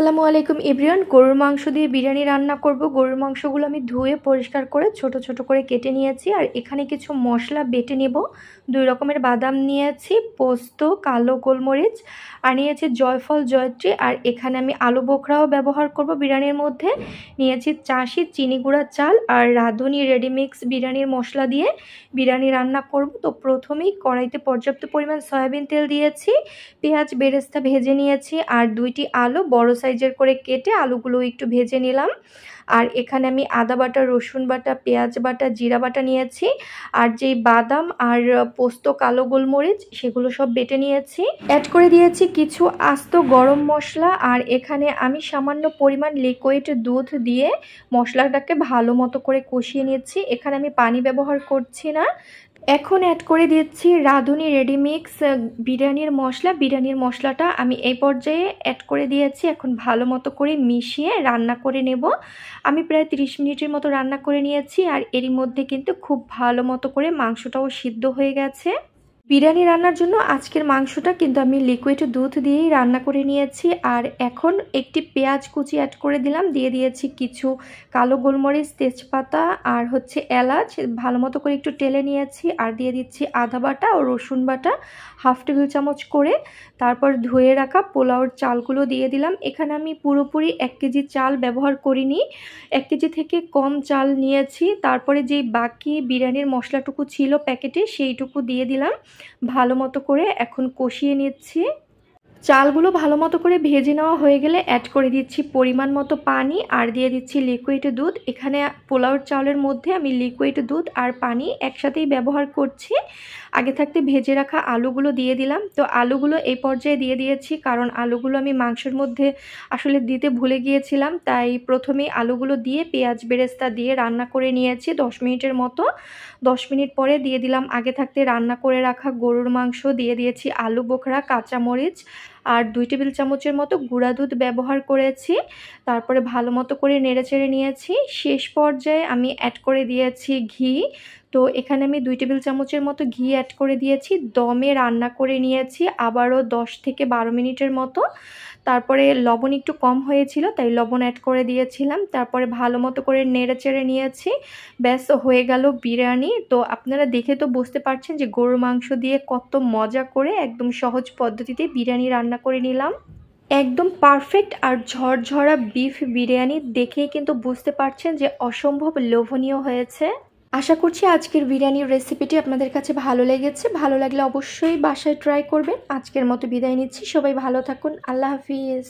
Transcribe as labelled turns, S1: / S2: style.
S1: আসসালামু আলাইকুম এভরিওয়ান। গরুর মাংস দিয়ে বিরিয়ানি রান্না করব। গরুর মাংসগুলো আমি ধুয়ে পরিষ্কার করে ছোট ছোট করে কেটে নিয়েছি। আর এখানে কিছু মশলা বেটে নেব। 2 রকমের বাদাম নিয়েছি, পোস্ত, কালো গোলমরিচ, আর নিয়েছি জয়ফল, জয়ত্রী। আর এখানে আমি আলু বোখরাও ব্যবহার করব বিরিয়ানির মধ্যে। নিয়েছি চাষি চিনি গুঁড়া চাল আর রাঁধুনি রেডিমিক্স বিরিয়ানির মশলা দিয়ে বিরিয়ানি রান্না করব। তো প্রথমেই কড়াইতে পর্যাপ্ত পরিমাণ সয়াবিন তেল দিয়েছি, পেঁয়াজ বেরেস্তা ভেজে নিয়েছি, আর 2টি আলু বড় সাইজের করে কেটে আলুগুলো একটু ভেজে নিলাম। আর এখানে আমি আদা বাটা, রসুন বাটা, পেঁয়াজ বাটা, জিরা বাটা নিয়েছি। আর যেই বাদাম আর পোস্ত, কালো গোলমরিচ সেগুলো সব বেটে নিয়েছি। অ্যাড করে দিয়েছি কিছু আস্ত গরম মশলা। আর এখানে আমি সামান্য পরিমাণ লিকুইড দুধ দিয়ে মশলাটাকে ভালো মতো করে কষিয়ে নিচ্ছি। এখানে আমি পানি ব্যবহার করছি না। এখন অ্যাড করে দিচ্ছি রাঁধুনি রেডিমিক্স বিরিয়ানির মশলা। বিরিয়ানির মশলাটা আমি এই পর্যায়ে অ্যাড করে দিয়েছি। এখন ভালো মতো করে মিশিয়ে রান্না করে নেব। আমি প্রায় 30 মিনিটের মতো রান্না করে নিয়েছি। আর এরই মধ্যে কিন্তু খুব ভালো মতো করে মাংসটাও সিদ্ধ হয়ে গেছে। বিরিয়ানি রান্নার জন্য আজকের মাংসটা কিন্তু আমি লিকুইড দুধ দিয়েই রান্না করে নিয়েছি। আর এখন একটি পেঁয়াজ কুচি অ্যাড করে দিলাম, দিয়ে দিয়েছি কিছু কালো গোলমরিচ, তেজপাতা আর এলাচ, ভালো মতো করে একটু টেলে নিয়েছি। আর দিয়ে দিচ্ছি আদা বাটা ও রসুন বাটা 1/2 টেবিল চামচ করে। তারপর ধুয়ে রাখা পোলাওর চালগুলো দিয়ে দিলাম। এখানে আমি পুরোপুরি 1 কেজি চাল ব্যবহার করিনি, 1 কেজি থেকে কম চাল নিয়েছি। তারপরে যেই বাকি বিরিয়ানির মশলাটুকু ছিল প্যাকেটে সেইটুকু দিয়ে দিলাম। ভালো মতো করে এখন কষিয়ে নিচ্ছি। চালগুলো ভালো মতো করে ভেজে নেওয়া হয়ে গেলে অ্যাড করে দিচ্ছি পরিমাণ মতো পানি আর দিয়ে দিচ্ছি লিকুইড দুধ। এখানে পোলাওর চালের মধ্যে আমি লিকুইড দুধ আর পানি একসাথেই ব্যবহার করছি। আগে থাকতে ভেজে রাখা আলুগুলো দিয়ে দিলাম। তো আলুগুলো এই পর্যায়ে দিয়ে দিয়েছি, কারণ আলুগুলো আমি মাংসের মধ্যে আসলে দিতে ভুলে গিয়েছিলাম। তাই প্রথমেই আলুগুলো দিয়ে পেঁয়াজ বেরেস্তা দিয়ে রান্না করে নিয়েছি 10 মিনিটের মতো। 10 মিনিট পরে দিয়ে দিলাম আগে থাকতে রান্না করে রাখা গরুর মাংস, দিয়ে দিয়েছি আলু বোখরা, কাঁচামরিচ আর 2 টেবিল চামচের মতো গুঁড়া দুধ ব্যবহার করেছি। তারপরে ভালো মতো করে নেড়েচেড়ে নিয়েছি। শেষ পর্যায়ে আমি অ্যাড করে দিয়েছি ঘি। তো এখানে আমি 2 টেবিল চামচের মতো ঘি অ্যাড করে দিয়েছি। দমে রান্না করে নিয়েছি আবারও 10 থেকে 12 মিনিটের মতো। তারপরে লবণ একটু কম হয়েছিল তাই লবণ অ্যাড করে দিয়েছিলাম। তারপরে ভালো মতো করে নেড়েচেড়ে নিয়েছি। ব্যাস হয়ে গেল বিরিয়ানি। তো আপনারা দেখে তো বুঝতে পারছেন যে গরুর মাংস দিয়ে কত মজা করে একদম সহজ পদ্ধতিতে বিরিয়ানি রান্না করে নিলাম। একদম পারফেক্ট আর ঝরঝরা বিফ বিরিয়ানি দেখেই কিন্তু বুঝতে পারছেন যে অসম্ভব লোভনীয় হয়েছে। আশা করছি আজকের বিরিয়ানির রেসিপিটি আপনাদের কাছে ভালো লেগেছে। ভালো লাগলে অবশ্যই বাসায় ট্রাই করবেন। আজকের মতো বিদায় নিচ্ছি। সবাই ভালো থাকুন। আল্লাহ হাফিজ।